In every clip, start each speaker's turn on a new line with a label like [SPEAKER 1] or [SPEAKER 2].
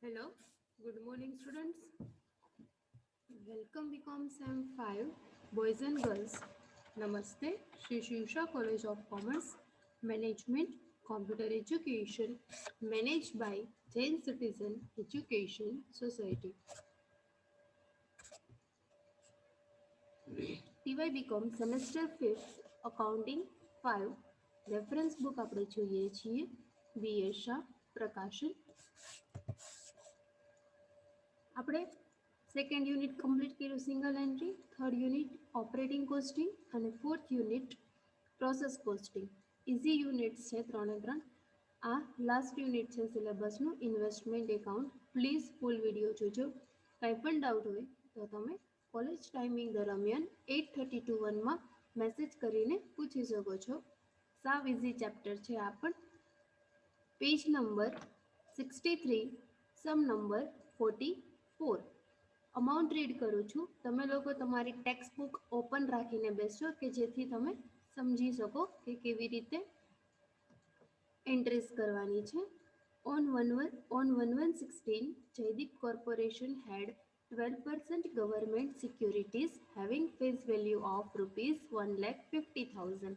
[SPEAKER 1] Hello, good morning students. Welcome BCom Sem 5 Boys and Girls. Namaste, Shri Shivsha College of Commerce, Management, Computer Education, managed by Jain Citizen Education Society. TY BCom Semester 5th Accounting 5 reference book આપણે જોઈએ છીએ BA Shah Prakashan. આપણે second unit complete કર્યું single entry, third unit operating costing અને fourth unit process costing. Easy units છે 3 3. આ last unit છે સિલેબસનું investment account. Please full video જોજો. કંઈ પણ ડાઉટ હોય તો તમે કોલેજ ટાઈમિંગ દરમિયાન 8:30 to 1 મેસેજ કરીને પૂછી શકો છો. સાવ ઇઝી ચેપ્ટર છે આ પણ. Page number 63, sum number 44. Amount read કરું છું. તમે લોકો તમારી ટેક્સ્ટ બુક ઓપન રાખીને બેસજો કે જેથી તમે સમજી શકો કે કેવી રીતે એન્ટ્રીઝ કરવાની છે. On 1/1/16, Jaideep Corporation had 12% government securities having face value of rupees 1,50,000.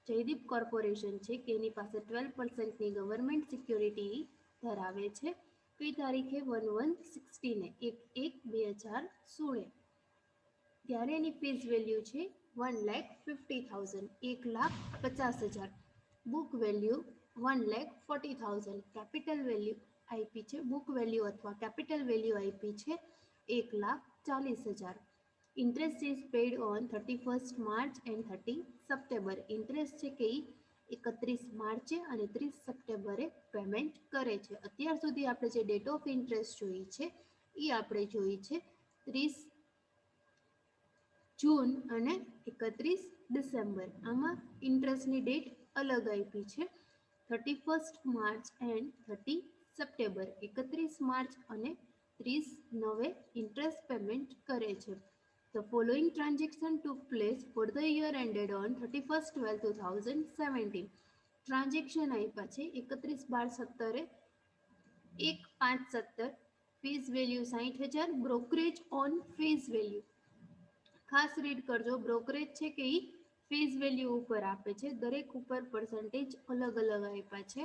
[SPEAKER 1] Jaydeep corporation છે કે એની પાસે 12%ની ગવર્મેન્ટ સિક્યોરિટી ધરાવે છે. કઈ તારીખે 1/1/16 1/1/2016. ત્યારે એની ફેસ વેલ્યુ છે 1,50,000 1,50,000. Book value 1,40,000. Capital value IP છે, બુક વેલ્યુ અથવા કેપિટલ વેલ્યુ આઈપી છે 1,40,000. Interest is paid on 31st March and 30 September. ઇન્ટરેસ્ટ છે કે 31 માર્ચે અને 30 સપ્ટેમ્બરે પેમેન્ટ કરે છે. અત્યાર સુધી આપણે જે ડેટ ઓફ ઇન્ટરેસ્ટ જોઈ છે એ આપણે જોઈ છે 30 જૂન અને 31 ડિસેમ્બર. આમાં ઇન્ટરેસ્ટની ડેટ અલગ આપી છે 31st March and 30 September. 31 March અને 30/9 ઇન્ટરેસ્ટ પેમેન્ટ કરે છે. The following transaction took place for the year ended on 31st/12/2017. Transaction આપ્યા છે 31/12/17, 1/5/17. Fees value 60,000. Brokerage on fees value ખાસ રીડ કરજો. બ્રોકરેજ છે કે એ ફીસ વેલ્યુ ઉપર આપે છે. દરેક ઉપર પર્સન્ટેજ અલગ અલગ આપ્યા છે.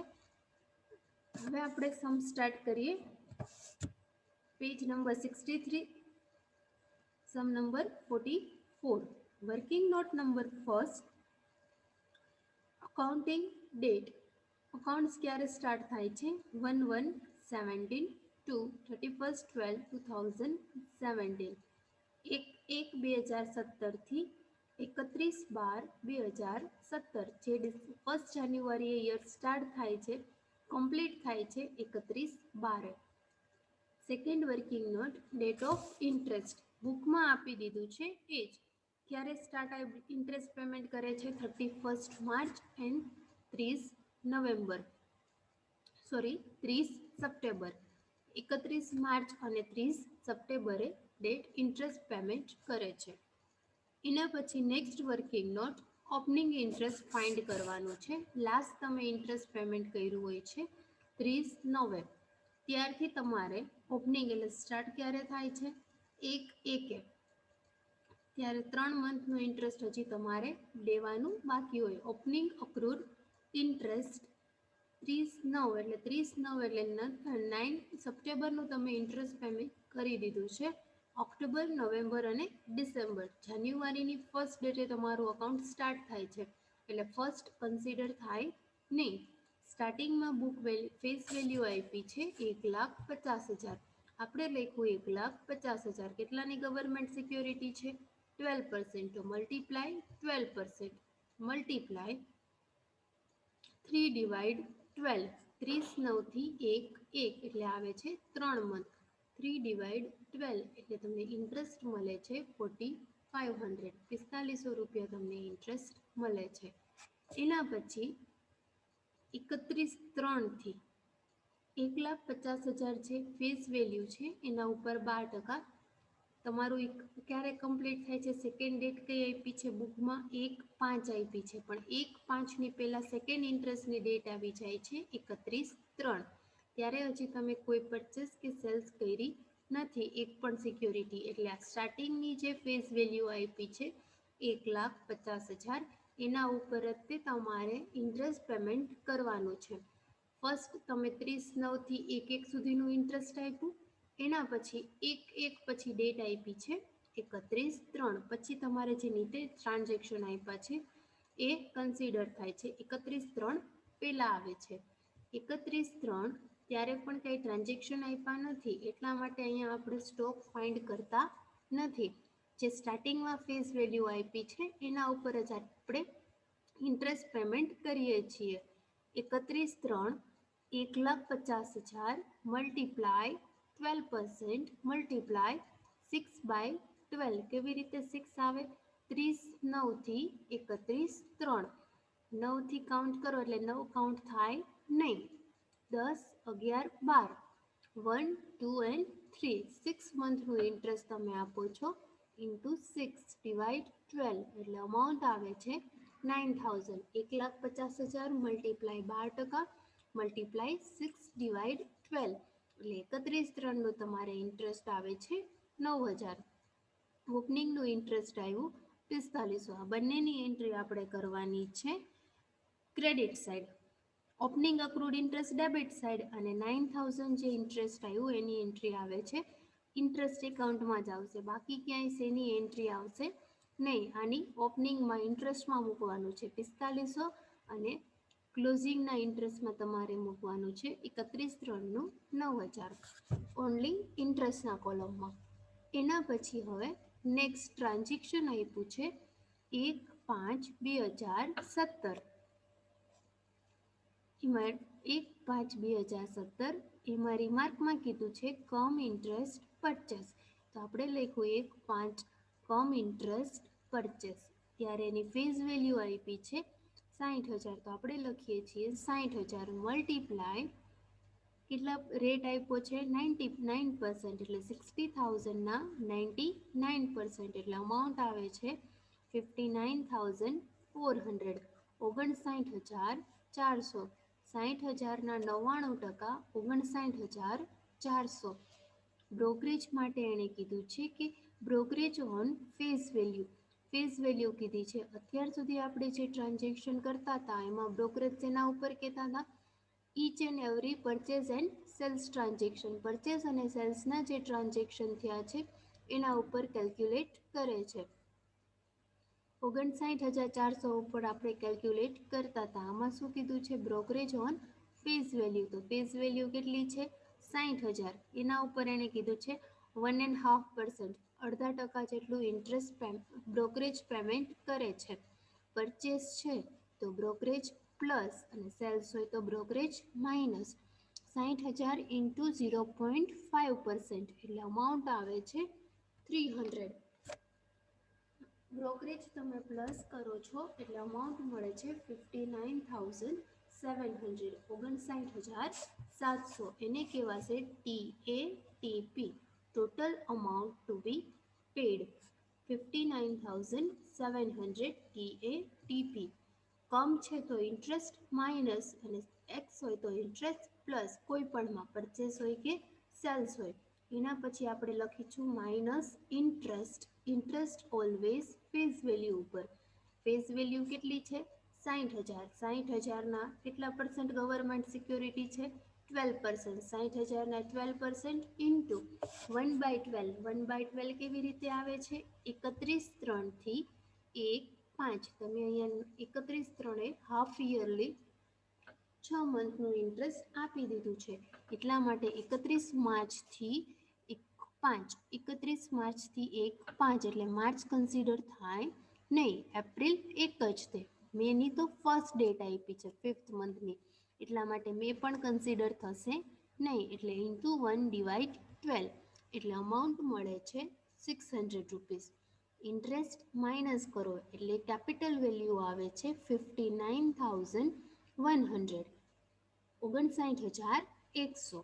[SPEAKER 1] હવે આપણે સમ સ્ટાર્ટ કરીએ. Page number 63, sum number 44. Working note number first. Accounting date. Accounts ક્યારે સ્ટાર્ટ થાય છે 1/1/17 to 31st/12/2017. 1/1/2017 થી 31/12/2017. જે 1 જાન્યુઆરીએ યર સ્ટાર્ટ થાય છે, કમ્પ્લીટ થાય છે 31/12. Second working note date of interest બુકમાં આપી દીધું છે એ જ. ક્યારે સ્ટાર્ટ ઇન્ટરેસ્ટ પેમેન્ટ કરે છે 31st March and 30 November, 30 September. 31 March અને 30 સપ્ટેમ્બરે ડેટ ઇન્ટરેસ્ટ પેમેન્ટ કરે છે. એના પછી next working note opening interest find કરવાનું છે. લાસ્ટ તમે ઇન્ટરેસ્ટ પેમેન્ટ કર્યું હોય છે 30/9. ત્યારથી તમારે ઓપનિંગ એટલે સ્ટાર્ટ ક્યારે થાય છે 1/1. ત્યારે 3 મંથનું ઇન્ટરેસ્ટ હજી તમારે દેવાનું બાકી હોય. ઓપનિંગ અક્રુડ ઇન્ટરેસ્ટ 30/9 એટલે 30/9 એટલે 9 સપ્ટેમ્બરનું તમે ઇન્ટરેસ્ટ પેમેન્ટ કરી દીધું છે. ઓક્ટોબર, નવેમ્બર અને ડિસેમ્બર. જાન્યુઆરીની ફર્સ્ટ ડેટે તમારું અકાઉન્ટ સ્ટાર્ટ થાય છે એટલે ફર્સ્ટ કન્સિડર થાય નહીં. સ્ટાર્ટિંગમાં બુક વેલ્યુ ફેસ વેલ્યુ આપી છે 1,50,000. આપણે લખ્યું 1,50,000. કેટલાની ગવર્મેન્ટ સિક્યોરિટી છે 12%. તો મલ્ટીપ્લાય 12%. મલ્ટીપ્લાય 3/12. 30/9 થી 1/1 એટલે આવે છે 3 મંથ. 3/12 એટલે તમને ઇન્ટરેસ્ટ મળે છે 4,500. 4500 રૂપિયા તમને ઇન્ટરેસ્ટ મળે છે. એના પછી 31/3 થી 1,50,000 છે ફેસ વેલ્યુ છે, એના ઉપર 12%. તમારું ક્યારે કમ્પ્લીટ થાય છે સેકન્ડ ડેટ કઈ આપી છે બુકમાં 1/5 આપી છે, પણ 1/5ની પહેલા સેકન્ડ ઇન્ટરેસ્ટની ડેટ આવી જાય છે 31/3. ત્યારે હજી તમે કોઈ પરચેસ કે સેલ્સ કરી નથી એક પણ સિક્યોરિટી. એટલે આ સ્ટાર્ટિંગની જે ફેસ વેલ્યુ આપી છે 1,50,000 એના ઉપર જ તે તમારે ઇન્ટરેસ્ટ પેમેન્ટ કરવાનું છે. ફર્સ્ટ તમે 30/9 થી 1/1 સુધીનું ઇન્ટરેસ્ટ આપ્યું, એના પછી 1/1 પછી ડેટ આપી છે 31/3, પછી તમારે જે નીચે ટ્રાન્ઝેક્શન આપ્યા છે એ કન્સિડર થાય છે. 31/3 પહેલાં આવે છે. 31/3 ત્યારે પણ કંઈ ટ્રાન્ઝેક્શન આપ્યા નથી, એટલા માટે અહીંયા આપણે સ્ટોક ફાઇન્ડ કરતા નથી. જે સ્ટાર્ટિંગમાં ફેસ વેલ્યુ આપી છે એના ઉપર જ આપણે ઇન્ટરેસ્ટ પેમેન્ટ કરીએ છીએ. 31/3 1,50,000 મલ્ટીપ્લાય 12% મલ્ટીપ્લાય 6/12. કેવી રીતે 6 આવે? 30/9 થી 31/3. 9 થી કાઉન્ટ કરો એટલે 9 કાઉન્ટ થાય નહીં. 10, 11, 12, 1, 2 એન્ડ 3. 6 મંથનું ઇન્ટરેસ્ટ તમે આપો છો ઇન્ટુ 6 ડિવાઇડ 12 એટલે અમાઉન્ટ આવે છે 9,000. 1,50,000 મલ્ટીપ્લાય 12% મલ્ટીપ્લાય 6 ડિવાઇડ 12 એટલે 31/3નું તમારે ઇન્ટરેસ્ટ આવે છે 9,000. ઓપનિંગનું ઇન્ટરેસ્ટ આવ્યું 4500. આ બંનેની એન્ટ્રી આપણે કરવાની છે credit side. Opening accrued interest debit side અને 9,000 જે ઇન્ટરેસ્ટ આવ્યું એની એન્ટ્રી આવે છે ઇન્ટરેસ્ટ એકાઉન્ટમાં જ આવશે. બાકી ક્યાંય શેની એન્ટ્રી આવશે નહીં. આની ઓપનિંગમાં ઇન્ટરેસ્ટમાં મૂકવાનું છે 4500 અને ક્લોઝિંગના ઇન્ટરેસ્ટમાં તમારે મૂકવાનું છે 31/3નું 9,000 ઓનલી ઇન્ટરેસ્ટના કોલમમાં. એના પછી હવે નેક્સ્ટ ટ્રાન્ઝેક્શન આપ્યું છે 1/5/2017. એમાં 1/5/2017 એમાં રિમાર્કમાં કીધું છે કમ ઇન્ટરેસ્ટ પરચેસ. તો આપણે લખ્યું 1/5 કમ ઇન્ટરેસ્ટ પરચેસ. ત્યારે એની ફેસ વેલ્યુ આપી છે 60,000. તો આપણે લખીએ છીએ 60,000 મલ્ટીપ્લાય કેટલા રેટ આપ્યો છે 99% એટલે 60,000ના 99% એટલે અમાઉન્ટ આવે છે 59,400. 59,400. 60,000ના 99% 59,400. બ્રોકરેજ માટે એણે કીધું છે કે brokerage on face value. Face value કીધી છે. અત્યાર સુધી આપણે જે ટ્રાન્ઝેક્શન કરતા હતા એમાં બ્રોકરેજ તેના ઉપર કહેતા હતા each and every purchase and cells transaction. Purchase અને સેલ્સના જે ટ્રાન્ઝેક્શન થયા છે એના ઉપર કેલ્ક્યુલેટ કરે છે. 59,400 ઉપર આપણે કેલ્ક્યુલેટ કરતા હતા. આમાં શું કીધું છે બ્રોકરેજ ઓન ફેસ વેલ્યુ. તો ફેસ વેલ્યુ કેટલી છે 60,000. એના ઉપર એણે કીધું છે 1.5% અડધા ટકા જેટલું ઇન્ટરેસ્ટ બ્રોકરેજ પેમેન્ટ કરે છે. પરચેસ છે તો બ્રોકરેજ પ્લસ અને સેલ્સ હોય તો બ્રોકરેજ માઇનસ. 60,000 ઇન્ટુ 0.5% એટલે અમાઉન્ટ આવે છે 300. બ્રોકરેજ તમે પ્લસ કરો છો એટલે અમાઉન્ટ મળે છે 59,700. 59,700 એને કહેવાશે TATP total amount to be paid. 59,700 TATP. Cum છે તો ઇન્ટરેસ્ટ માઇનસ અને એક્સ હોય તો ઇન્ટરેસ્ટ પ્લસ. કોઈ પણમાં પરચેસ હોય કે સેલ્સ હોય. એના પછી આપણે લખીશું minus interest. Interest always face value ઉપર. ફેસ વેલ્યુ કેટલી છે 60,000. 60,000ના કેટલા પરસેન્ટ ગવર્મેન્ટ સિક્યોરિટી છે 12%. 60,000ના 12% ઇન્ટુ 1/12. 1/12 કેવી રીતે આવે છે 31/3 થી 1/5. તમે અહીંયા 31/3 હાફ યરલી 6 મંથનું ઇન્ટરેસ્ટ આપી દીધું છે. એટલા માટે 31 માર્ચથી 1/5. 31 માર્ચથી 1/5 એટલે માર્ચ કન્સિડર થાય નહીં. એપ્રિલ 1 જ તે. મેની તો ફર્સ્ટ ડેટ આપી છે 5th મંથની, એટલા માટે મે પણ કન્સિડર થશે નહીં. એટલે ઇન્ટુ 1/12 એટલે અમાઉન્ટ મળે છે 600 રૂપીસ. ઇન્ટરેસ્ટ માઇનસ કરો એટલે કેપિટલ વેલ્યુ આવે છે 59,100. 59,100.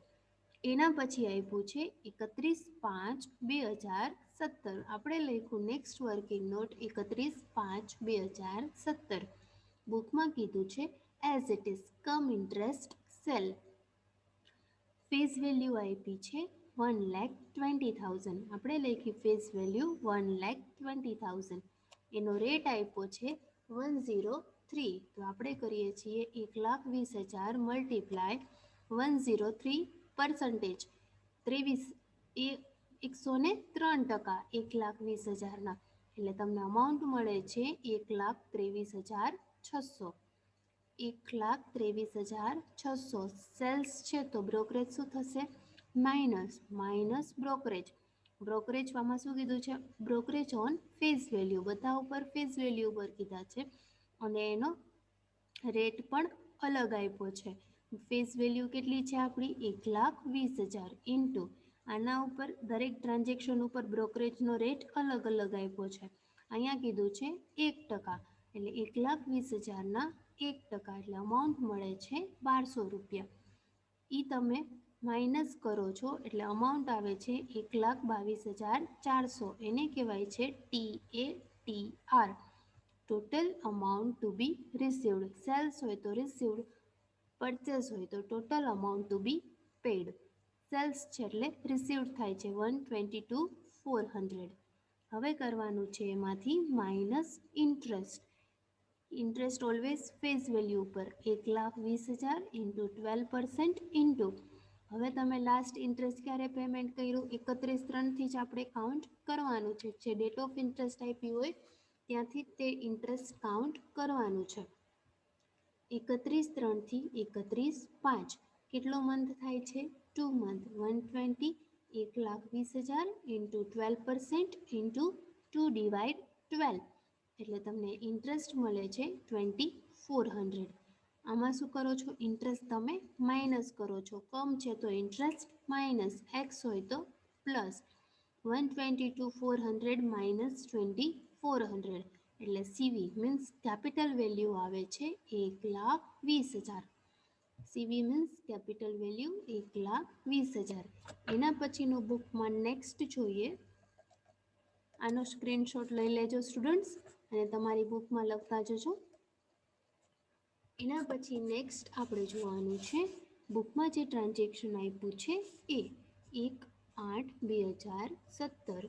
[SPEAKER 1] એના પછી આપ્યું છે 31/5/2017. આપણે લખ્યું નેક્સ્ટ વર્કિંગ નોટ 31/5/2017. બુકમાં કીધું છે as it is cum interest sale. Face value આપી છે 1,20,000. આપણે લખી ફેસ વેલ્યુ 1,20,000. એનો રેટ આપ્યો છે 103. તો આપણે કરીએ છીએ 1,20,000 મલ્ટીપ્લાય 103 પર્સન્ટેજ 23 એ 103%, 1,20,000ના. એટલે તમને અમાઉન્ટ મળે છે 1,23,600. 1,23,600. સેલ્સ છે તો બ્રોકરેજ શું થશે? Minus brokerage. બ્રોકરેજમાં શું કીધું છે? બ્રોકરેજ ઓન ફેસ વેલ્યુ, બધા ઉપર ફેસ વેલ્યુ ઉપર કીધા છે અને એનો રેટ પણ અલગ આપ્યો છે. ફેસ વેલ્યુ કેટલી છે આપણી? 1,20,000 ઇન્ટુ આના ઉપર દરેક ટ્રાન્ઝેક્શન ઉપર બ્રોકરેજનો રેટ અલગ આપ્યો છે. અહીંયા કીધું છે 1%, એટલે 1,20,000ના 1%, એટલે અમાઉન્ટ મળે છે 1,200 રૂપિયા. એ તમે માઇનસ કરો છો એટલે અમાઉન્ટ આવે છે 1,22,400. એને કહેવાય છે TATR, total amount to be received. Sales હોય તો રિસીવ્ડ, પરચેસ હોય તો total amount to be paid. Sales છે એટલે રિસીવ્ડ થાય છે 122,400. હવે કરવાનું છે એમાંથી minus interest. Interest always face value ઉપર 1,20,000 ઇન્ટુ 12% ઇન્ટુ, હવે તમે લાસ્ટ ઇન્ટરેસ્ટ ક્યારે પેમેન્ટ કર્યું? 31/3થી જ આપણે કાઉન્ટ કરવાનું છે. જે ડેટ ઓફ ઇન્ટરેસ્ટ આપી હોય ત્યાંથી તે ઇન્ટરેસ્ટ કાઉન્ટ કરવાનું છે. 31/3થી 31/5 કેટલો મંથ થાય છે? 2 મંથ. 120, 1,20,000 ઇન્ટુ 12% ઇન્ટુ 2/12, એટલે તમને ઇન્ટરેસ્ટ મળે છે 2,400. આમાં શું કરો છો? ઇન્ટરેસ્ટ તમે માઇનસ કરો છો. કમ છે તો ઇન્ટરેસ્ટ માઇનસ, એક્સ હોય તો પ્લસ. 122,400 માઇનસ 2,400, એટલે સીવી મીન્સ કેપિટલ વેલ્યુ આવે છે 1,20,000. સીવી મીન્સ કેપિટલ વેલ્યુ 1,20,000. એના પછીનું બુકમાં નેક્સ્ટ જોઈએ. આનો સ્ક્રીનશોટ લઈ લેજો સ્ટુડન્ટ્સ અને તમારી બુકમાં લખતા જજો. એના પછી નેક્સ્ટ આપણે જોવાનું છે બુકમાં જે ટ્રાન્ઝેક્શન આપ્યું છે એ 1/8/2017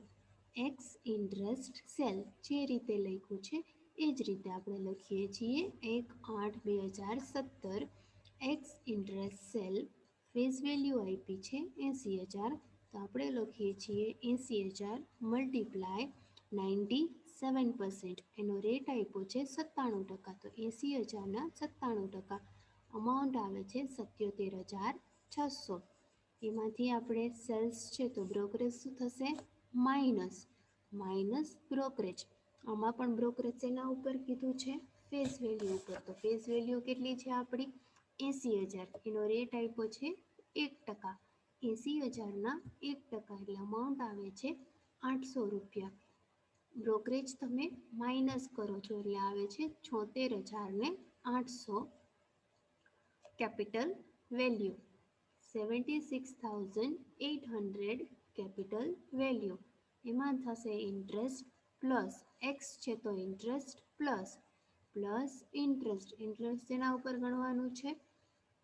[SPEAKER 1] એક્સ ઇન્ટરેસ્ટ સેલ. જે રીતે લખ્યું છે એ જ રીતે આપણે લખીએ છીએ. 1/8/2017 x interest sale. Face value આપી છે 80,000, તો આપણે લખીએ છીએ 80,000 મલ્ટીપ્લાય 97%. એનો રેટ આપ્યો છે 97%, તો 80,000ના 97%. અમાઉન્ટ આવે છે 77,600. એમાંથી આપણે સેલ્સ છે તો બ્રોકરેજ શું થશે? Minus brokerage. આમાં પણ બ્રોકરેજ એના ઉપર કીધું છે? ફેસ વેલ્યુ ઉપર. તો ફેસ વેલ્યુ કેટલી છે આપણી? 80,000. એનો રેટ આપ્યો છે 1%. 80,000ના 1%, એટલે અમાઉન્ટ આવે છે 800 રૂપિયા. બ્રોકરેજ તમે માઇનસ કરો છો એટલે આવે છે 76,800. Capital value 76,800 capital value. એમાં થશે ઇન્ટરેસ્ટ પ્લસ, એક્સ છે તો ઇન્ટરેસ્ટ પ્લસ ઇન્ટરેસ્ટ. ઇન્ટરેસ્ટ એના ઉપર ગણવાનું છે?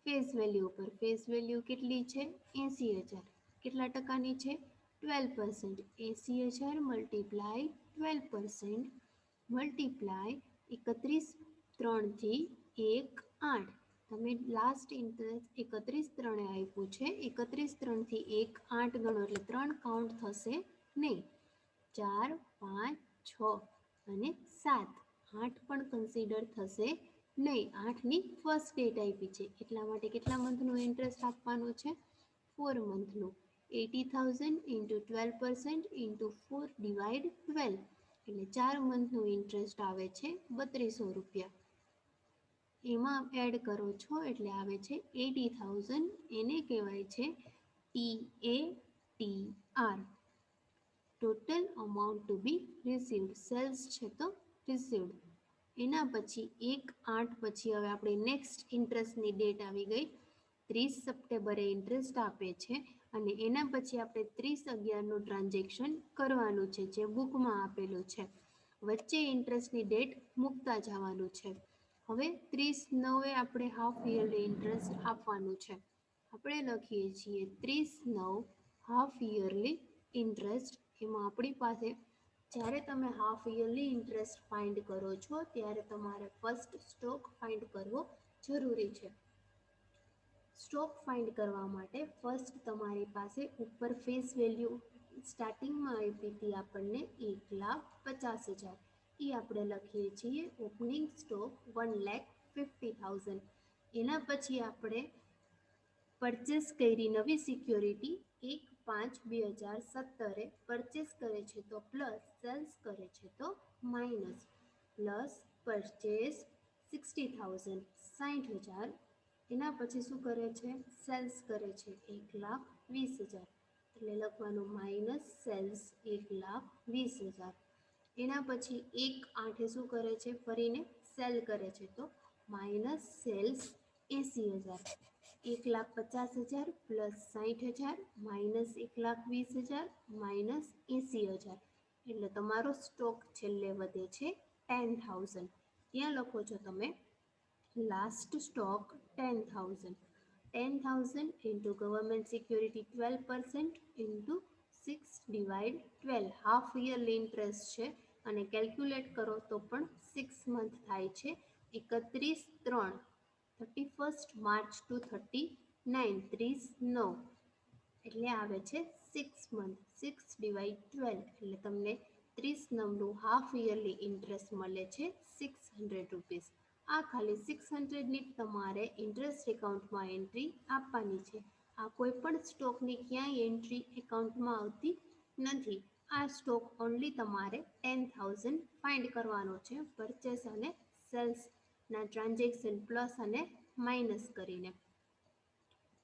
[SPEAKER 1] ફેસ વેલ્યુ ઉપર. ફેસ વેલ્યુ કેટલી છે? 80,000. કેટલા ટકાની છે? 12%. 80,000 મલ્ટીપ્લાય 12% મલ્ટીપ્લાય 31/3થી 1/8. તમે લાસ્ટ ઇન્ટરેસ્ટ 31/3 આપ્યું છે. 31/3થી 1/8 ગણો એટલે 3 કાઉન્ટ થશે નહીં. 4, 5, 6 અને 7. 8 પણ કન્સિડર થશે નહીં. 8ની ફર્સ્ટ ડેટ આપી છે એટલા માટે કેટલા મંથનું ઇન્ટરેસ્ટ આપવાનું છે? 4 મંથનું. 80,000 ઇન્ટુ 12% ઇન્ટુ 4/12, એટલે 4 મંથનું ઇન્ટરેસ્ટ આવે છે 3,200 રૂપિયા. એમાં એડ કરો છો એટલે આવે છે 80,000. એને કહેવાય છે TATR, total amount to be received. Cells છે તો રિસીવ્ડ. એના પછી 1/8 પછી હવે આપણી નેક્સ્ટ ઇન્ટરેસ્ટની ડેટ આવી ગઈ. 30 સપ્ટેમ્બરે ઇન્ટરેસ્ટ આપે છે અને એના પછી આપણે 30/11નું ટ્રાન્ઝેક્શન કરવાનું છે જે બુકમાં આપેલું છે. વચ્ચે ઇન્ટરેસ્ટની ડેટ મૂકતા જવાનું છે. હવે 30/9 આપણે હાફ યરલી ઇન્ટરેસ્ટ આપવાનું છે. આપણે લખીએ છીએ 30/9 હાફ યરલી ઇન્ટરેસ્ટ. એમાં આપણી પાસે જ્યારે તમે હાફ યરલી ઇન્ટરેસ્ટ ફાઇન્ડ કરો છો ત્યારે તમારે ફર્સ્ટ સ્ટોક ફાઇન્ડ કરવો જરૂરી છે. સ્ટોક ફાઇન્ડ કરવા માટે ફર્સ્ટ તમારી પાસે ઉપર ફેસ વેલ્યુ સ્ટાર્ટિંગમાં આપી હતી આપણને 1,50,000. એ આપણે લખીએ છીએ ઓપનિંગ સ્ટોક 1,50,000. એના પછી આપણે પરચેસ કરી નવી સિક્યોરિટી 1/5/2017 પરચેસ કરે છે તો પ્લસ, સેલ્સ કરે છે તો માઇનસ. Plus purchase 60,000 60,000. એના પછી શું કરે છે? સેલ્સ કરે છે 1,20,000. એટલે લખવાનું માઇનસ સેલ્સ 1,20,000. એના પછી 1/8 શું કરે છે? ફરીને સેલ કરે છે તો minus sales 80,000. 1,50,000 plus 60,000 minus 1,20,000 minus 80,000. એટલે તમારો સ્ટોક છેલ્લે વધે છે 10,000. ત્યાં લખો છો તમે last stock 10,000. 10,000 into government security 12% into 6/12 half yearly interest છે અને કેલ્ક્યુલેટ કરો તો પણ 6 મંથ થાય છે. 31/3 March to 39 30/9 એટલે આવે છે 6 મંથ. 6/12 એટલે તમને 30/9 હાફ યરલી ઇન્ટરેસ્ટ મળે છે 600 રૂપીસ. આ ખાલી 600ની તમારે ઇન્ટરેસ્ટ એકાઉન્ટમાં એન્ટ્રી આપવાની છે. આ કોઈ પણ સ્ટોકની ક્યાંય એન્ટ્રી એકાઉન્ટમાં આવતી નથી. આ સ્ટોક ઓનલી તમારે 10,000 ફાઇન્ડ કરવાનો છે પરચેસ અને સેલ્સના ટ્રાન્ઝેક્શન પ્લસ અને માઇનસ કરીને.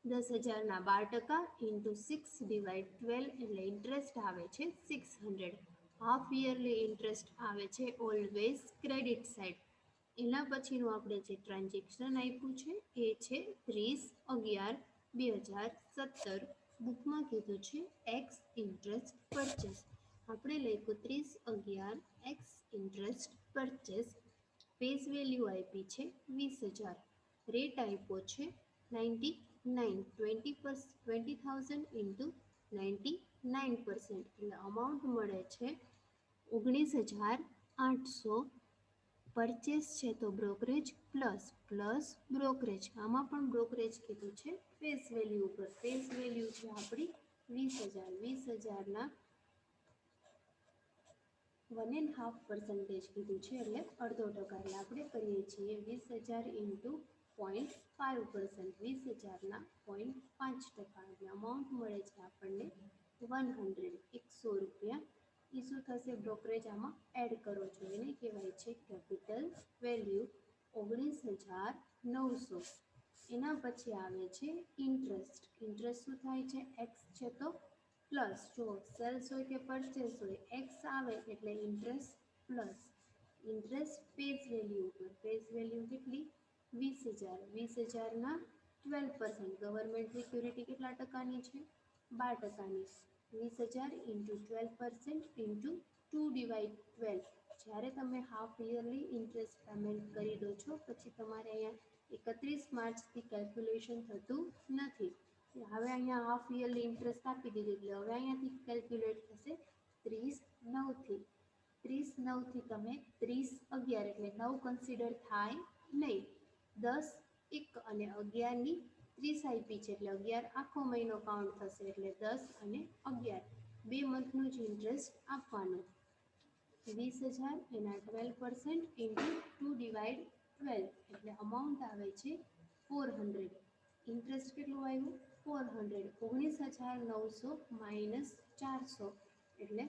[SPEAKER 1] 10,000ના 12% ઇન્ટુ 6/12 એટલે ઇન્ટરેસ્ટ આવે છે 600. હાફ યરલી ઇન્ટરેસ્ટ આવે છે ઓલવેઝ ક્રેડિટ સાઇડ. એના પછીનું આપણે જે ટ્રાન્ઝેક્શન આપ્યું છે એ છે 30/11/2017. બુકમાં કીધું છે એક્સ ઇન્ટરેસ્ટ પરચેસ. આપણે લખ્યું 30/11 x interest purchase. Face value આપી છે 20,000. રેટ આપ્યો છે 99. 20,000 ઇન્ટુ 99% એટલે અમાઉન્ટ મળે છે 19,800. પરચેસ છે તો બ્રોકરેજ પ્લસ પ્લસ બ્રોકરેજ. આમાં પણ બ્રોકરેજ કીધું છે ફેસ વેલ્યુ ઉપર. ફેસ વેલ્યુ છે આપણી 20,000. 20,000ના 1.5% કીધું છે એટલે અડધો ટકા. એટલે આપણે કરીએ છીએ 20,000 ઇન્ટુ 0.5%. 20,000ના 0.5% એટલે અમાઉન્ટ મળે છે આપણને 100 રૂપિયા. એ શું થશે? બ્રોકરેજ આમાં એડ કરો છો એને કહેવાય છે કેપિટલ વેલ્યુ 19,900. એના પછી આવે છે ઇન્ટરેસ્ટ. ઇન્ટરેસ્ટ શું થાય છે? એક્સ છે તો પ્લસ. જો સેલ્સ હોય કે પરચેસ હોય એક્સ આવે એટલે interest plus. Interest face value ઉપર. ફેસ વેલ્યુ કેટલી? 20,000. 20,000ના 12%. ગવર્મેન્ટ સિક્યુરિટી કેટલા ટકાની છે? 12%. 20,000 ઇન્ટુ 12% ઇન્ટુ 2/12. જ્યારે તમે હાફ યરલી ઇન્ટરેસ્ટ પેમેન્ટ કરી દો છો પછી તમારે અહીંયા 31 માર્ચથી કેલ્ક્યુલેશન થતું નથી. હવે અહીંયા હાફ યરલી ઇન્ટરેસ્ટ આપી દીધી એટલે હવે અહીંયાથી કેલ્ક્યુલેટ થશે 30/9થી. 30/9થી તમે 30/11 એટલે 9 કન્સિડર થાય નહીં. 10, 1 અને 11ની 30 આપી છે એટલે 11 આખો મહિનો કાઉન્ટ થશે એટલે 10 અને 11 બે મંથનું જ ઇન્ટરેસ્ટ આપવાનું. 20,000 એના 12% ઇન્ટુ 2/12 એટલે અમાઉન્ટ આવે છે 400. ઇન્ટરેસ્ટ કેટલું આવ્યું? 400. 19,900 માઇનસ 400 એટલે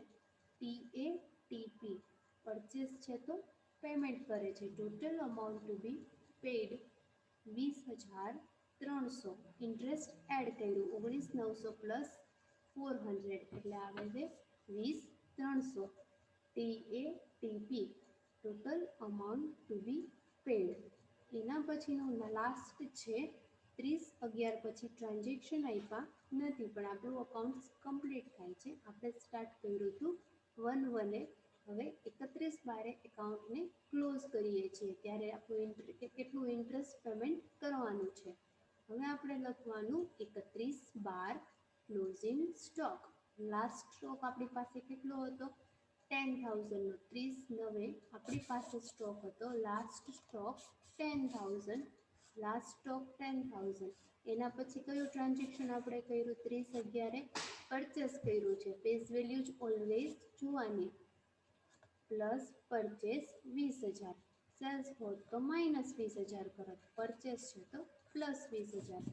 [SPEAKER 1] TATP. પરચેસ છે તો પેમેન્ટ કરે છે. Total amount to be paid 20,300. Interest add કર્યું 19,900 પ્લસ 400 એટલે આવે છે 20,300. TATP total amount to be paid. એના પછીનું લાસ્ટ છે 30/11 પછી ટ્રાન્ઝેક્શન આપ્યા નથી પણ આપણું અકાઉન્ટ કમ્પ્લીટ થાય છે. આપણે સ્ટાર્ટ કર્યું હતું 1/1. હવે 31/12 એકાઉન્ટને ક્લોઝ કરીએ છીએ ત્યારે આપણું કેટલું ઇન્ટરેસ્ટ પેમેન્ટ કરવાનું છે હવે આપણે લખવાનું 31/12 ક્લોઝિંગ સ્ટોક. લાસ્ટ સ્ટોક આપણી પાસે કેટલો હતો? 10,000 નો. 30/9 આપણી પાસે સ્ટોક હતો. Last stock 10,000. Last stock 10,000. એના પછી કયું ટ્રાન્ઝેક્શન આપણે કર્યું? 30/11 પરચેસ કર્યું છે. ફેસ વેલ્યુ જ ઓલવેઝ જોવાની. Plus purchase 20,000. સેલ્સ હોત તો -20,000 કરત. પરચેસ છે તો +20,000.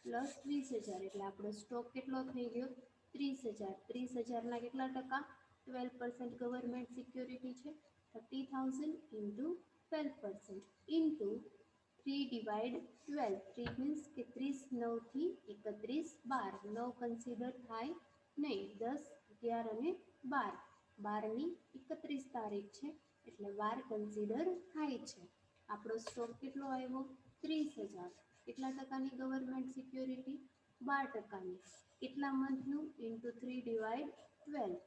[SPEAKER 1] +20,000 એટલે આપણો સ્ટોક કેટલો થઈ ગયો? 30,000. 30,000ના કેટલા ટકા? 12% ગવર્મેન્ટ સિક્યોરિટી છે. 30,000 ઇન્ટુ 12% ઇન્ટુ 3/12. 3 મીન્સ કે 30 9 થી 31/12. 9 કન્સિડર થાય નહીં. 10, 11 અને 12. 12ની 31 તારીખ છે એટલે 12 કન્સિડર થાય છે. આપણો સ્ટોક કેટલો આવ્યો? 30,000. કેટલા ટકાની ગવર્મેન્ટ સિક્યોરિટી? 12%. કેટલા મંથનું? ઇન્ટુ 3/12.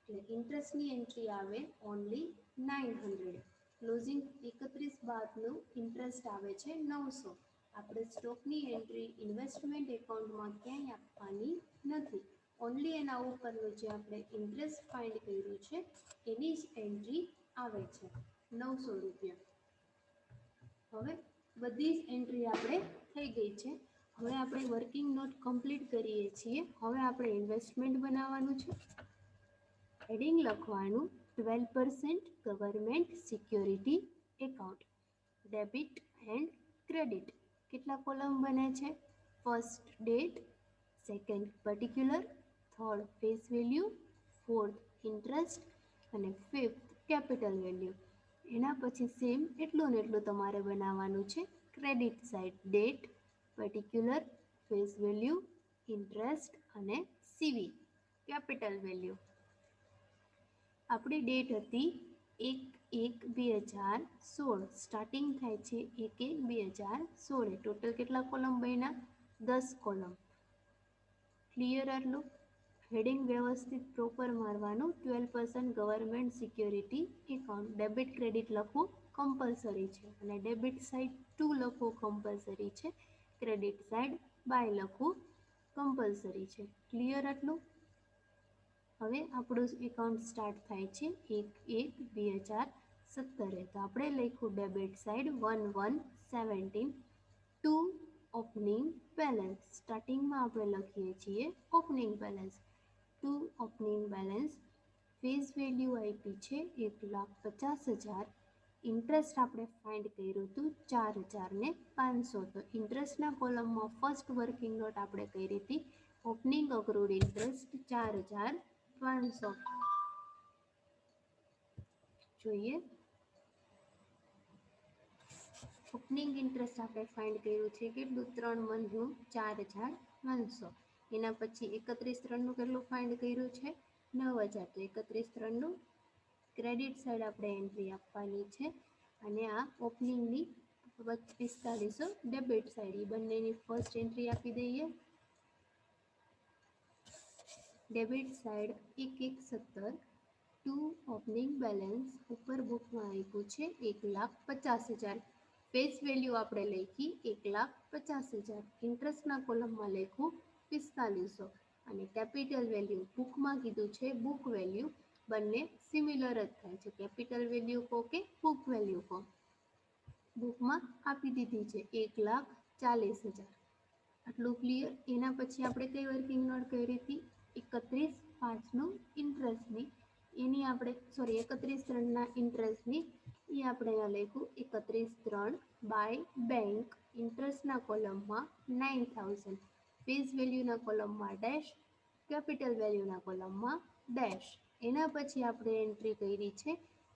[SPEAKER 1] એટલે ઇન્ટરેસ્ટની એન્ટ્રી આવે ઓનલી 900. ક્લોઝિંગ 31 બાદનું ઇન્ટરેસ્ટ આવે છે 900. આપણે સ્ટોકની એન્ટ્રી ઇન્વેસ્ટમેન્ટ એકાઉન્ટમાં ક્યાંય આપવાની નથી. ઓનલી એના ઉપરનું જે આપણે ઇન્ટરેસ્ટ ફાઇન્ડ કર્યું છે એની જ એન્ટ્રી આવે છે 900 રૂપિયા. હવે બધી જ એન્ટ્રી આપણે થઈ ગઈ છે. હવે આપણે વર્કિંગ નોટ કમ્પ્લીટ કરીએ છીએ. હવે આપણે ઇન્વેસ્ટમેન્ટ બનાવવાનું છે. હેડિંગ લખવાનું 12% government security account. Debit and credit. કેટલા કોલમ બને છે? First date, second particular, third face value, fourth interest અને ફિફ્થ કેપિટલ વેલ્યુ. એના પછી સેમ એટલું ને એટલું તમારે બનાવવાનું છે. Credit side date, particular, face value, interest અને સીવી કેપિટલ વેલ્યુ. આપણી ડેટ હતી 1/1/2016. સ્ટાર્ટિંગ થાય છે 1/1/2016. ટોટલ કેટલા કોલમ બન્યા? 10 કોલમ. ક્લિયર આટલું? હેડિંગ વ્યવસ્થિત પ્રોપર મારવાનું. 12% government security account. Debit credit લખવું કમ્પલસરી છે અને ડેબિટ સાઇડ ટુ લખવું કમ્પલસરી છે. ક્રેડિટ સાઇડ બાય લખવું કમ્પલસરી છે. ક્લિયર આટલું? હવે આપણું એકાઉન્ટ સ્ટાર્ટ થાય છે 1/1/2017. તો આપણે લખ્યું debit side 1117 to opening balance. સ્ટાર્ટિંગમાં આપણે લખીએ છીએ opening balance. To opening balance. Face value આપી છે 1,50,000. ઇન્ટરેસ્ટ આપણે ફાઇન્ડ કર્યું હતું 4,500. તો ઇન્ટરેસ્ટના કોલમમાં ફર્સ્ટ વર્કિંગ નોટ આપણે કરી હતી ઓપનિંગ અક્રુડ ઇન્ટરેસ્ટ 4,500. જોઈએ ઓપનિંગ ઇન્ટરેસ્ટ આપણે ફાઇન્ડ કર્યું છે કેટલું? 3 મંથનું 4,500. એના પછી 31/3નું કેટલું ફાઇન્ડ કર્યું છે? 9,000. તો 31/3નું ક્રેડિટ સાઇડ આપણે એન્ટ્રી આપવાની છે અને આ ઓપનિંગની 4500 ડેબિટ સાઇડ. એ બંનેની ફર્સ્ટ એન્ટ્રી આપી દઈએ. Debit side 1/1/17 to opening balance. ઉપર બુકમાં આપ્યું છે 1,50,000. ફેસ વેલ્યુ આપણે લખી 1,50,000. ઇન્ટરેસ્ટના કોલમમાં લખ્યું 4500 અને કેપિટલ વેલ્યુ બુકમાં કીધું છે બુક વેલ્યુ. બંને સિમિલર જ થાય છે. કેપિટલ વેલ્યુ કહો કે બુક વેલ્યુ કહો. બુકમાં આપી દીધી છે 1,40,000. આટલું ક્લિયર? એના પછી આપણે કઈ વર્કિંગ નોટ કરી હતી? 31/5નું ઇન્ટરેસ્ટની. એની આપણે 31/3ના ઇન્ટરેસ્ટની એ આપણે અહીંયા લખ્યું 31/3 બાય બેંક. ઇન્ટરેસ્ટના કોલમમાં 9,000. ફેસ વેલ્યુના કોલમમાં ડેશ, કેપિટલ વેલ્યુના કોલમમાં ડેશ. એના પછી આપણે એન્ટ્રી કરી છે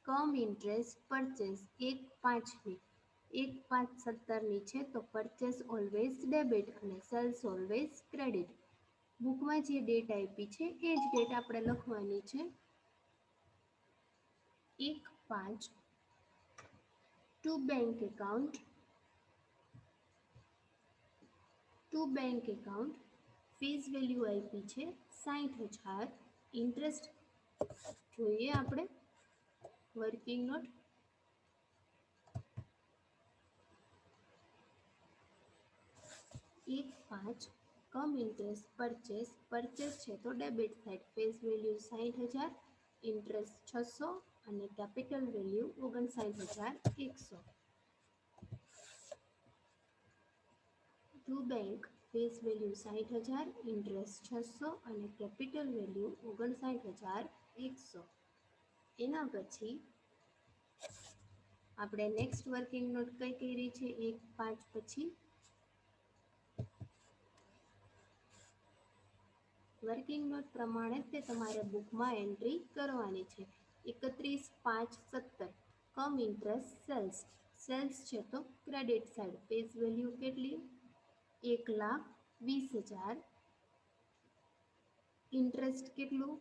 [SPEAKER 1] કમ ઇન્ટરેસ્ટ પરચેસ 1/5ની. 1/5/17ની છે તો પરચેસ ઓલવેઝ ડેબિટ અને સેલ્સ ઓલવેઝ ક્રેડિટ. બુકમાં જે ડેટ આપી છે એ જ ડેટ આપણે લખવાની છે. 1/5 to bank account. To bank account. Face value આપી છે 60,000. ઇન્ટરેસ્ટ જોઈએ આપણે વર્કિંગ નોટ. 1/5 કમ ઇન્ટરેસ્ટ પરચેસ છે તો debit side face value 60,000, interest 600 અને capital value 59,100. To bank face value 60,000, interest 600 અને કેપિટલ વેલ્યુ 59,100. એના પછી આપણે નેક્સ્ટ વર્કિંગ નોટ કઈ કરી છે 1/5 પછી વર્કિંગ નોટ પ્રમાણે તે તમારે બુકમાં એન્ટ્રી કરવાની છે. 31/5/17 કમ ઇન્ટરેસ્ટ સેલ્સ છે તો ક્રેડિટ સાઇડ ફેસ વેલ્યુ કેટલી 1,20,000, ઇન્ટરેસ્ટ કેટલું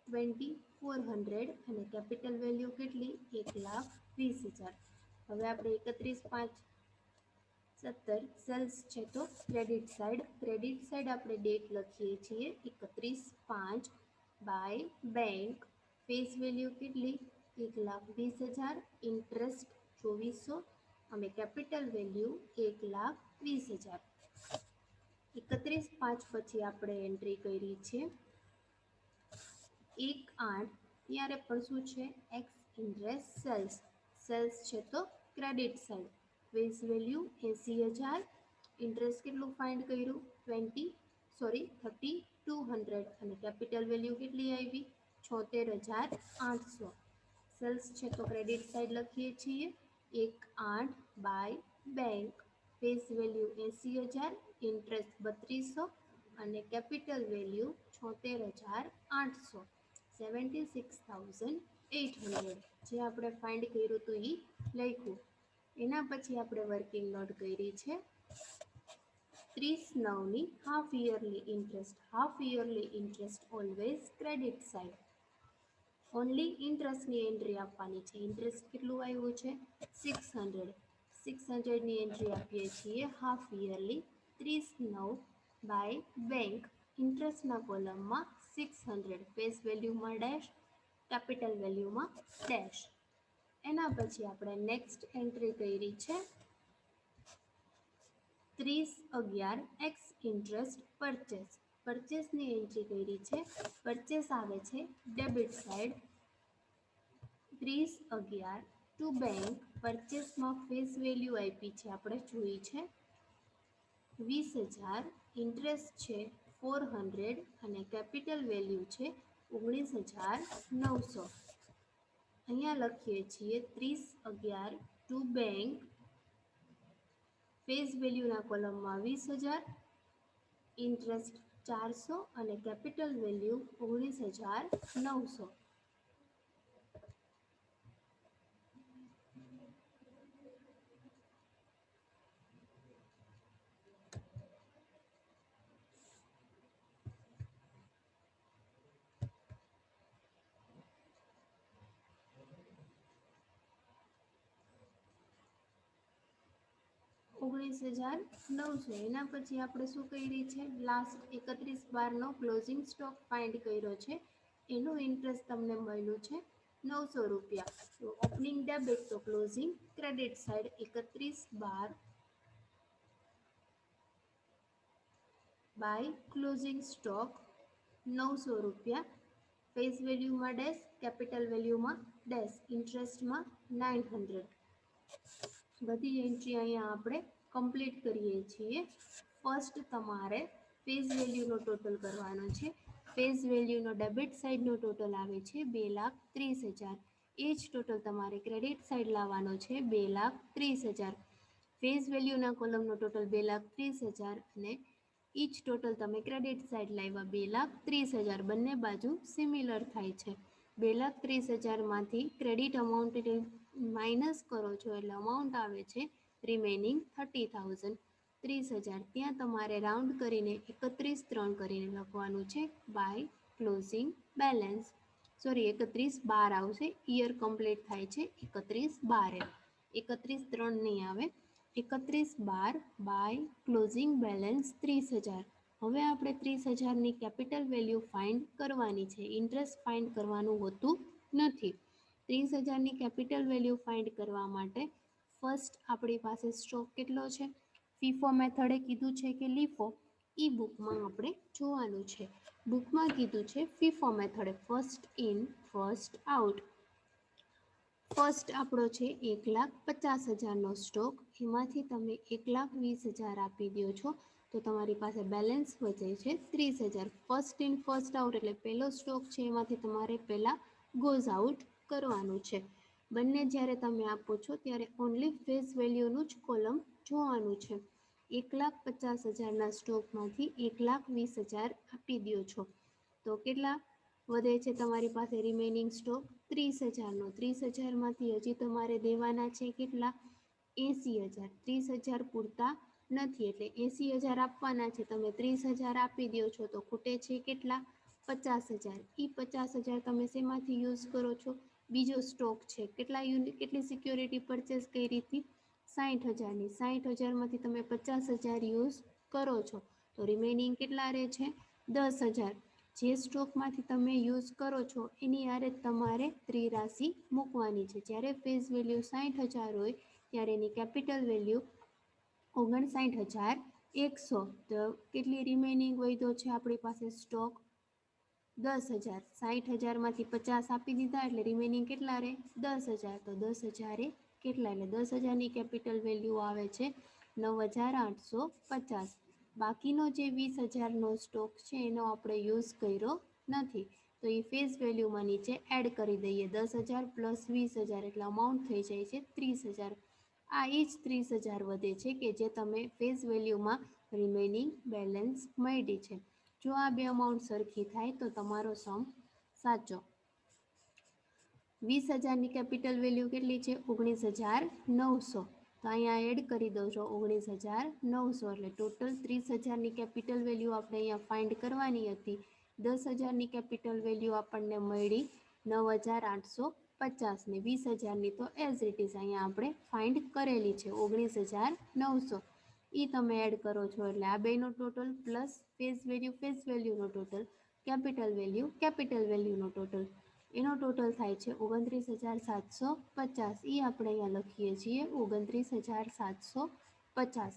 [SPEAKER 1] 2,400 અને કેપિટલ વેલ્યુ કેટલી 1,20,000. હવે આપણે 31/5/17 સેલ્સ છે તો ક્રેડિટ સાઇડ આપણે ડેટ લખીએ છીએ 31/5 બાય બેંક ફેસ વેલ્યુ કેટલી 1,20,000, ઇન્ટરેસ્ટ 2,400 અને કેપિટલ વેલ્યુ 1,20,000. 31/5 પછી આપણે એન્ટ્રી કરી છે 1/8 ત્યારે પણ શું છે એક્સ ઇન્ટરેસ્ટ સેલ્સ છે તો credit side face value 80,000, interest કેટલું ફાઇન્ડ કર્યું 3,200 અને કેપિટલ વેલ્યુ કેટલી આવી 76,800. સેલ્સ છે તો ક્રેડિટ સાઇડ લખીએ છીએ 1/8 by bank face value 80,000, interest 3,200 અને કેપિટલ વેલ્યુ 76,800 76,800 જે આપણે ફાઇન્ડ કર્યું હતું એ લખ્યું. એના પછી આપણે વર્કિંગ નોટ કરી છે 30/9ની half yearly interest always credit side only ઇન્ટરેસ્ટની એન્ટ્રી આપવાની છે. ઇન્ટરેસ્ટ કેટલું આવ્યું છે 600ની એન્ટ્રી આપીએ છીએ હાફ યરલી 30/9 બાય બેંક ઇન્ટરેસ્ટના કોલમમાં 600 ફેસ વેલ્યુમાં ડેશ કેપિટલ વેલ્યુમાં ડેશ. એના પછી આપણે નેક્સ્ટ એન્ટ્રી કરી છે 30/11 એક્સ ઇન્ટરેસ્ટ પરચેસની એન્ટ્રી કરી છે. પરચેસ આવે છે ડેબિટ સાઇડ 30/11 ટુ બેંક પરચેસમાં ફેસ વેલ્યુ આપી છે આપણે જોઈ છે 20,000, ઇન્ટરેસ્ટ છે 400 અને કેપિટલ વેલ્યુ છે 19,900. અહીંયા લખીએ છીએ 30/11 ટુ બેંક ફેસ વેલ્યુના કોલમમાં 20,000, ઇન્ટરેસ્ટ 400 અને કેપિટલ વેલ્યુ 19,900. એના પછી આપણે શું કરી છે લાસ્ટ 31/12નો ક્લોઝિંગ સ્ટોક ફાઇન્ડ કર્યો છે. એનું ઇન્ટરેસ્ટ તમને મળ્યું છે 900 રૂપિયા. તો ઓપનિંગ ડેબિટ તો closing credit side 31/12 by closing stock 900 રૂપિયા ફેસ વેલ્યુમાં ડેશ કેપિટલ વેલ્યુમાં ડેશ ઇન્ટરેસ્ટમાં 900. બધી એન્ટ્રી અહીંયા આપણે કમ્પ્લીટ કરીએ છીએ. ફર્સ્ટ તમારે ફેસ વેલ્યુનો ટોટલ કરવાનો છે. ફેસ વેલ્યુનો ડેબિટ સાઇડનો ટોટલ આવે છે 2,30,000. એ જ ટોટલ તમારે ક્રેડિટ સાઇડ લાવવાનો છે 2,30,000. ફેસ વેલ્યુના કોલમનો ટોટલ 2,30,000 અને ઈચ ટોટલ તમે ક્રેડિટ સાઇડ લાવ્યા 2,30,000. બંને બાજુ સિમિલર થાય છે. 2,30,000માંથી ક્રેડિટ અમાઉન્ટ માઇનસ કરો છો એટલે અમાઉન્ટ આવે છે રિમેનિંગ 30,000. 30,000 ત્યાં તમારે રાઉન્ડ કરીને 31/3 કરીને લખવાનું છે બાય ક્લોઝિંગ બેલેન્સ 31/12 આવશે. યર કમ્પ્લીટ થાય છે 31/12 31/3 નહીં આવે 31/12 બાય ક્લોઝિંગ બેલેન્સ 30,000. હવે આપણે 30,000ની કેપિટલ વેલ્યુ ફાઇન્ડ કરવાની છે. ઇન્ટરેસ્ટ ફાઇન્ડ કરવાનું હોતું નથી. 30,000ની કેપિટલ વેલ્યુ ફાઇન્ડ કરવા માટે ફર્સ્ટ આપણી પાસે સ્ટોક કેટલો છે ફીફો મેથડે કીધું છે કે લીફો, એ બુકમાં આપણે જોવાનું છે. બુકમાં કીધું છે ફીફો મેથડે, first in first out. First આપણો છે 1,50,000નો સ્ટોક, એમાંથી તમે 1,20,000 આપી દો છો તો તમારી પાસે બેલેન્સ વધે છે 30,000. ફર્સ્ટ ઇન ફર્સ્ટ આઉટ એટલે પહેલો સ્ટોક છે એમાંથી તમારે પહેલાં ગોઝ આઉટ કરવાનું છે. બંને જ્યારે તમે આપો છો ત્યારે ઓનલી ફેસ વેલ્યુનું જ કોલમ જોવાનું છે. 1,50,000ના સ્ટોકમાંથી 1,20,000 આપી દો છો તો કેટલા વધે છે તમારી પાસે રિમેનિંગ સ્ટોક? 30,000નો. 30,000માંથી હજી તમારે દેવાના છે કેટલા? 80,000. 30,000 પૂરતા નથી એટલે 80,000 આપવાના છે. તમે 30,000 આપી દો છો તો ખૂટે છે કેટલા? 50,000. એ 50,000 તમે શેમાંથી યુઝ કરો છો? બીજો સ્ટોક છે. કેટલી સિક્યોરિટી પરચેસ કરી હતી? 60,000ની. 60,000માંથી તમે 50,000 યુઝ કરો છો તો રિમેનિંગ કેટલા રહે છે? 10,000. જે સ્ટોકમાંથી તમે યુઝ કરો છો એની આરે તમારે ત્રિરાશિ મૂકવાની છે. જ્યારે ફેસ વેલ્યુ 60,000 હોય ત્યારે એની કેપિટલ વેલ્યુ 59,100. તો કેટલી રિમેનિંગ વધ્યો છે આપણી પાસે સ્ટોક? 10,000. 60,000માંથી 50 આપી દીધા એટલે રિમેનિંગ કેટલા રહે? 10,000. તો 10,000 એ કેટલા? એટલે 10,000ની કેપિટલ વેલ્યુ આવે છે 9,850. બાકીનો જે 20,000નો સ્ટોક છે એનો આપણે યુઝ કર્યો નથી તો એ ફેસ વેલ્યુમાં નીચે એડ કરી દઈએ. 10,000 પ્લસ 20,000 એટલે અમાઉન્ટ થઈ જાય છે 30,000. આ એ જ 30,000 વધે છે કે જે તમે ફેસ વેલ્યુમાં રિમેનિંગ બેલેન્સ મળી છે. જો આ બે અમાઉન્ટ સરખી થાય તો તમારો સમ સાચો. 20,000ની કેપિટલ વેલ્યુ કેટલી છે? 19,900. તો અહીંયા એડ કરી દો છો 19,900 એટલે ટોટલ 30,000ની કેપિટલ વેલ્યુ આપણે અહીંયા ફાઇન્ડ કરવાની હતી. 10,000ની કેપિટલ વેલ્યુ આપણને મળી 9,850 ને 20,000ની તો એઝ ઇટ ઇઝ અહીંયા આપણે ફાઇન્ડ કરેલી છે 19,900. એ તમે એડ કરો છો એટલે આ બેનો ટોટલ પ્લસ ફેસ વેલ્યુનો ટોટલ, કેપિટલ વેલ્યુનો ટોટલ, એનો ટોટલ થાય છે 29,750. એ આપણે અહીંયા લખીએ છીએ 29,750.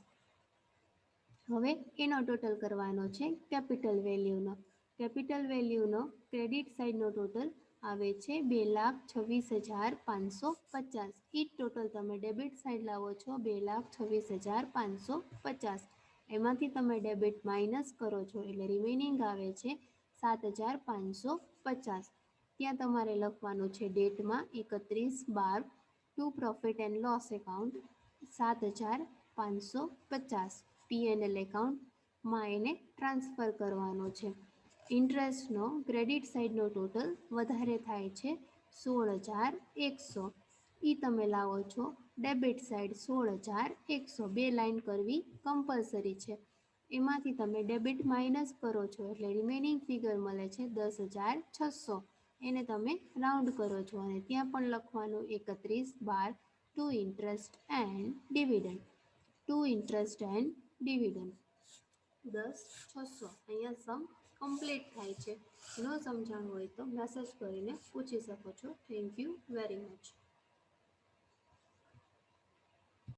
[SPEAKER 1] હવે એનો ટોટલ કરવાનો છે કેપિટલ વેલ્યુનો. કેપિટલ વેલ્યુનો ક્રેડિટ સાઇડનો ટોટલ આવે છે 2,26,550. એ ટોટલ તમે ડેબિટ સાઇડ લાવો છો 2,26,550. એમાંથી તમે ડેબિટ માઇનસ કરો છો એટલે રિમેનિંગ આવે છે 7,550. ત્યાં તમારે લખવાનું છે ડેટમાં 31/12 to profit and loss account 7,550 P&L એકાઉન્ટમાં એને ટ્રાન્સફર કરવાનો છે. ઇન્ટરેસ્ટનો ક્રેડિટ સાઇડનો ટોટલ વધારે થાય છે 16,100. એ તમે લાવો છો ડેબિટ સાઇડ 16,100. બે લાઇન કરવી કમ્પલસરી છે. એમાંથી તમે ડેબિટ માઇનસ કરો છો એટલે રિમેનિંગ ફિગર મળે છે 10,600. એને તમે રાઉન્ડ કરો છો અને ત્યાં પણ લખવાનું 31/12 ટુ ઇન્ટરેસ્ટ એન્ડ ડિવિડન્ડ. 10,600. અહીંયા સમ કમ્પ્લીટ થાય છે. ન સમજાણું હોય તો મેસેજ કરીને પૂછી શકો છો. Thank you very much.